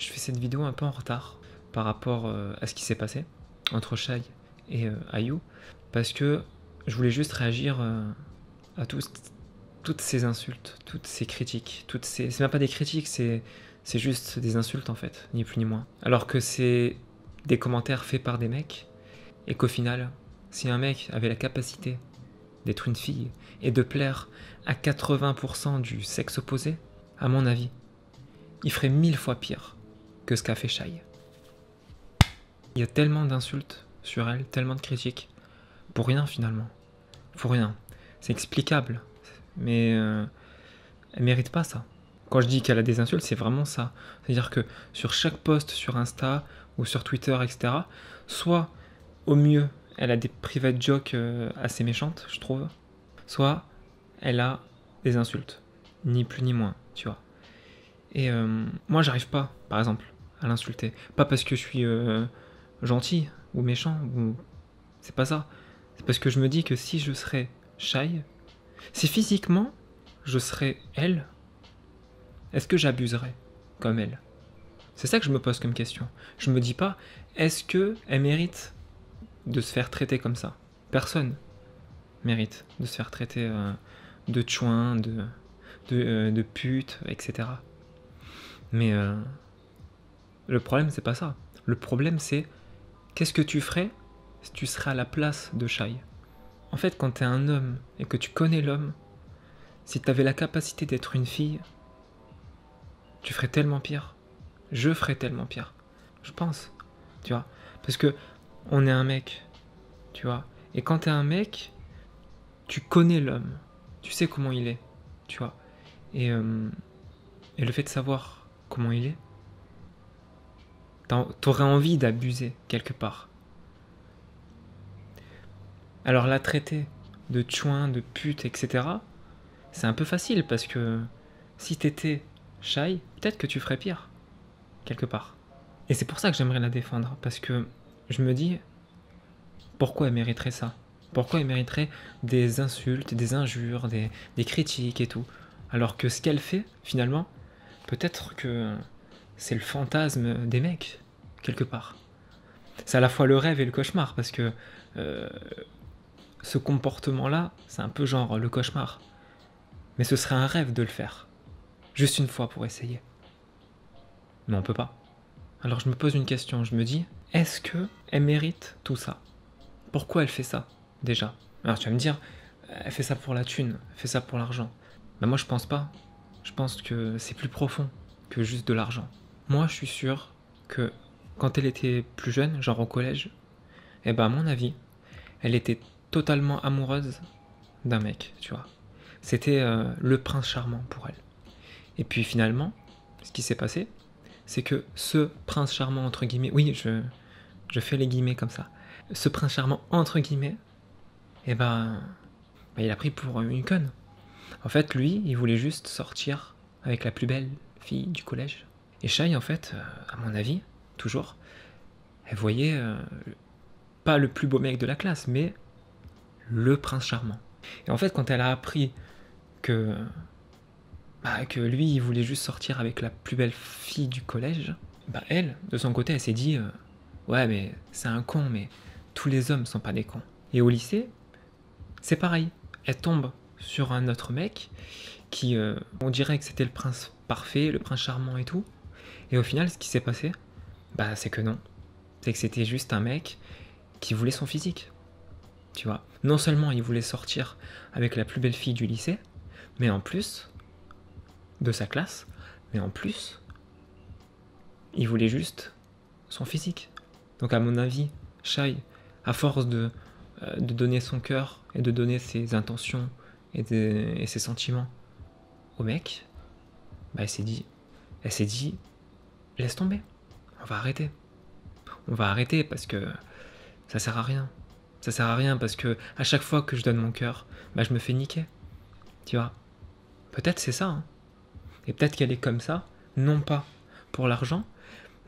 Je fais cette vidéo un peu en retard par rapport à ce qui s'est passé entre Shai et Ayu, parce que je voulais juste réagir à toutes ces insultes, toutes ces critiques, c'est même pas des critiques, c'est juste des insultes en fait, ni plus ni moins. Alors que c'est des commentaires faits par des mecs, et qu'au final, si un mec avait la capacité d'être une fille et de plaire à 80% du sexe opposé, à mon avis, il ferait 1000 fois pire que ce qu'a fait Shai. Il y a tellement d'insultes sur elle, tellement de critiques, pour rien finalement. Pour rien. C'est explicable, mais elle mérite pas ça. Quand je dis qu'elle a des insultes, c'est vraiment ça. C'est-à-dire que sur chaque post sur Insta ou sur Twitter, etc., soit au mieux, elle a des private jokes assez méchantes, je trouve, soit elle a des insultes, ni plus ni moins, tu vois. Et moi, j'arrive pas, par exemple, à l'insulter. Pas parce que je suis gentil ou méchant, ou... c'est pas ça. C'est parce que je me dis que si je serais Shai, si physiquement je serais elle, est-ce que j'abuserais comme elle? C'est ça que je me pose comme question. Je me dis pas, est-ce que elle mérite de se faire traiter comme ça? Personne mérite de se faire traiter de chouin, de pute, etc. Mais le problème, c'est pas ça. Le problème, c'est qu'est-ce que tu ferais si tu serais à la place de Shai? En fait, quand t'es un homme et que tu connais l'homme, si t'avais la capacité d'être une fille, tu ferais tellement pire. Je ferais tellement pire. Je pense, tu vois. Parce que on est un mec, tu vois. Et quand t'es un mec, tu connais l'homme. Tu sais comment il est, tu vois. Et le fait de savoir comment il est, t'aurais envie d'abuser quelque part. Alors la traiter de chouin, de pute, etc., c'est un peu facile parce que si t'étais Shai, peut-être que tu ferais pire, quelque part. Et c'est pour ça que j'aimerais la défendre, parce que je me dis, pourquoi elle mériterait ça? Pourquoi elle mériterait des insultes, des injures, des critiques et tout? Alors que ce qu'elle fait, finalement, peut-être que c'est le fantasme des mecs, quelque part. C'est à la fois le rêve et le cauchemar, parce que ce comportement-là, c'est un peu genre le cauchemar. Mais ce serait un rêve de le faire. Juste une fois pour essayer. Mais on peut pas. Alors je me pose une question, je me dis, est-ce que elle mérite tout ça? Pourquoi elle fait ça, déjà? Alors tu vas me dire, elle fait ça pour la thune, elle fait ça pour l'argent. Ben moi je pense pas. Je pense que c'est plus profond que juste de l'argent. Moi je suis sûr que quand elle était plus jeune, genre au collège, eh ben à mon avis, elle était totalement amoureuse d'un mec, tu vois. C'était le prince charmant pour elle. Et puis finalement, ce qui s'est passé, c'est que ce prince charmant, entre guillemets, oui, je fais les guillemets comme ça, ce prince charmant, entre guillemets, eh ben, il a pris pour une conne. En fait, lui, il voulait juste sortir avec la plus belle fille du collège. Et Shai, en fait, à mon avis, toujours, elle voyait pas le plus beau mec de la classe, mais le prince charmant. Et en fait, quand elle a appris que lui, il voulait juste sortir avec la plus belle fille du collège, elle, de son côté, elle s'est dit ouais, mais c'est un con, mais tous les hommes sont pas des cons. Et au lycée, c'est pareil. Elle tombe sur un autre mec qui, on dirait que c'était le prince parfait, le prince charmant et tout. Et au final, ce qui s'est passé, c'est que non. C'est que c'était juste un mec qui voulait son physique. Tu vois. Non seulement il voulait sortir avec la plus belle fille du lycée, mais en plus, de sa classe, mais en plus, il voulait juste son physique. Donc à mon avis, Shai, à force de donner son cœur et de donner ses intentions et ses sentiments au mec, elle s'est dit, laisse tomber, on va arrêter. On va arrêter parce que ça sert à rien. Ça sert à rien parce que à chaque fois que je donne mon cœur, je me fais niquer. Tu vois. Peut-être c'est ça. Hein. Et peut-être qu'elle est comme ça, non pas pour l'argent,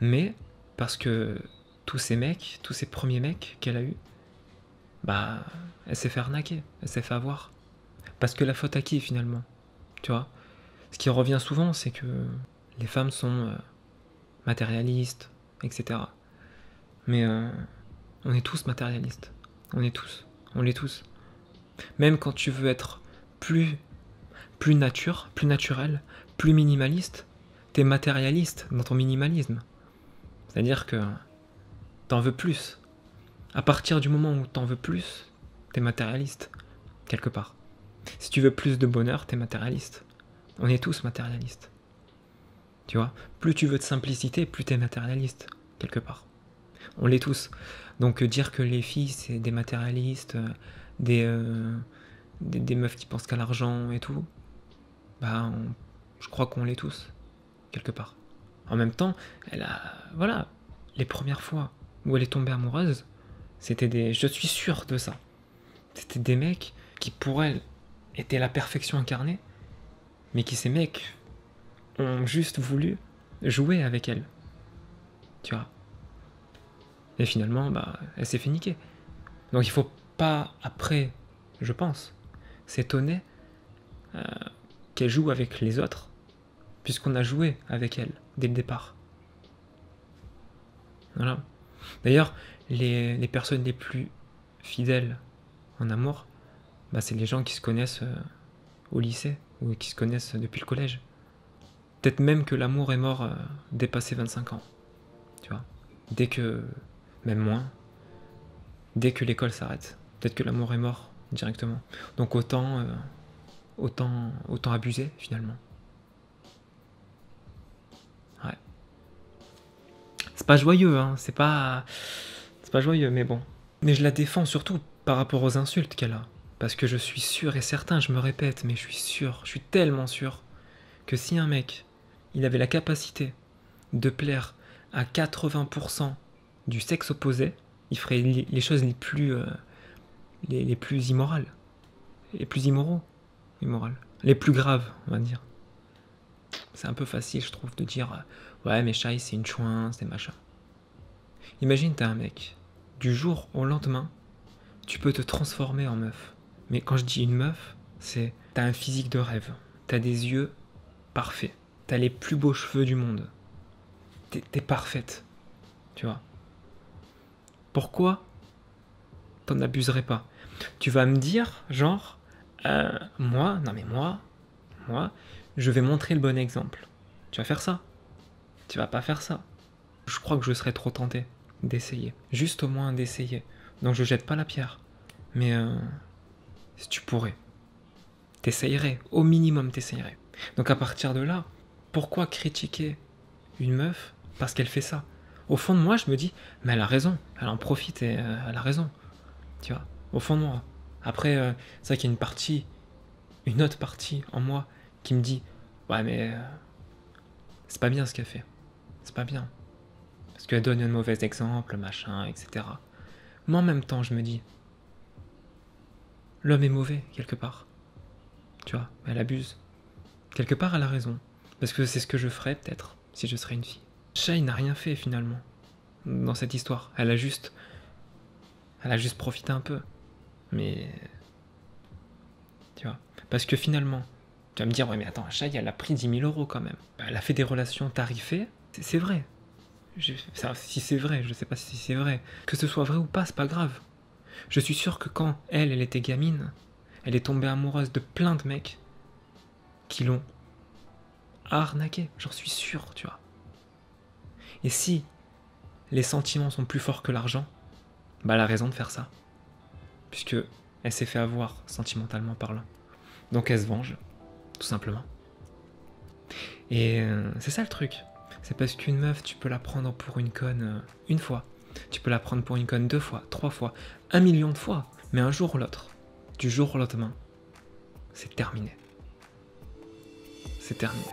mais parce que tous ces mecs, tous ces premiers mecs qu'elle a eus, elle s'est fait arnaquer, elle s'est fait avoir. Parce que la faute à qui finalement? Tu vois. Ce qui revient souvent, c'est que les femmes sont matérialiste, etc. Mais on est tous matérialistes. On l'est tous. Même quand tu veux être plus naturel, plus minimaliste, t'es matérialiste dans ton minimalisme. C'est-à-dire que t'en veux plus. À partir du moment où t'en veux plus, t'es matérialiste, quelque part. Si tu veux plus de bonheur, t'es matérialiste. On est tous matérialistes. Tu vois, plus tu veux de simplicité, plus t'es matérialiste, quelque part. On l'est tous. Donc dire que les filles, c'est des matérialistes, des meufs qui pensent qu'à l'argent et tout, bah, je crois qu'on l'est tous, quelque part. En même temps, voilà, les premières fois où elle est tombée amoureuse, je suis sûr de ça. C'était des mecs qui, pour elle, étaient la perfection incarnée, mais qui, ces mecs, ont juste voulu jouer avec elle. Tu vois. Et finalement, bah, elle s'est fait niquer. Donc il faut pas, après, je pense, s'étonner qu'elle joue avec les autres, puisqu'on a joué avec elle dès le départ. Voilà. D'ailleurs, les personnes les plus fidèles en amour, bah, c'est les gens qui se connaissent au lycée, ou qui se connaissent depuis le collège. Peut-être même que l'amour est mort dépassé 25 ans. Tu vois. Même moins, dès que l'école s'arrête. Peut-être que l'amour est mort directement. Donc autant abuser finalement. Ouais. C'est pas joyeux, hein. C'est pas joyeux, mais bon. Mais je la défends surtout par rapport aux insultes qu'elle a. Parce que je suis sûr et certain, je me répète, mais je suis tellement sûr que si un mec, il avait la capacité de plaire à 80% du sexe opposé, il ferait les choses les plus immorales, les plus immorales, les plus graves, on va dire. C'est un peu facile, je trouve, de dire ouais, mais Shai, c'est une chouin, c'est machin. Imagine, t'as un mec, du jour au lendemain, tu peux te transformer en meuf. Mais quand je dis une meuf, c'est t'as un physique de rêve, t'as des yeux parfaits, t'as les plus beaux cheveux du monde, t'es parfaite, tu vois. Pourquoi t'en abuserais pas? Tu vas me dire, genre, moi, je vais montrer le bon exemple. Tu vas faire ça? Tu vas pas faire ça. Je crois que je serais trop tenté d'essayer. Juste au moins d'essayer. Donc je jette pas la pierre. Mais si tu pourrais, t'essayerais. Au minimum, t'essayerais. Donc à partir de là, pourquoi critiquer une meuf parce qu'elle fait ça? Au fond de moi, je me dis, mais elle a raison. Elle en profite et elle a raison. Tu vois, au fond de moi. Après, c'est vrai qu'il y a une autre partie en moi qui me dit, ouais, mais c'est pas bien ce qu'elle fait. C'est pas bien. Parce qu'elle donne un mauvais exemple, machin, etc. Mais en même temps, je me dis, l'homme est mauvais, quelque part. Tu vois, elle abuse. Quelque part, elle a raison. Parce que c'est ce que je ferais, peut-être, si je serais une fille. Shai n'a rien fait, finalement, dans cette histoire. Elle a juste profité un peu. Mais... Tu vois. Parce que finalement, tu vas me dire, ouais, mais attends, Shai, elle a pris 10 000 € quand même. Elle a fait des relations tarifées. C'est vrai. Si c'est vrai, je sais pas si c'est vrai. Que ce soit vrai ou pas, c'est pas grave. Je suis sûr que quand elle était gamine, elle est tombée amoureuse de plein de mecs qui l'ont arnaquée. J'en suis sûr, tu vois. Et si les sentiments sont plus forts que l'argent, bah elle a raison de faire ça. Puisque elle s'est fait avoir sentimentalement parlant. Donc elle se venge, tout simplement. Et c'est ça le truc. C'est parce qu'une meuf, tu peux la prendre pour une conne une fois. Tu peux la prendre pour une conne 2 fois, 3 fois, 1 million de fois. Mais un jour ou l'autre, du jour au lendemain, c'est terminé. C'est terminé.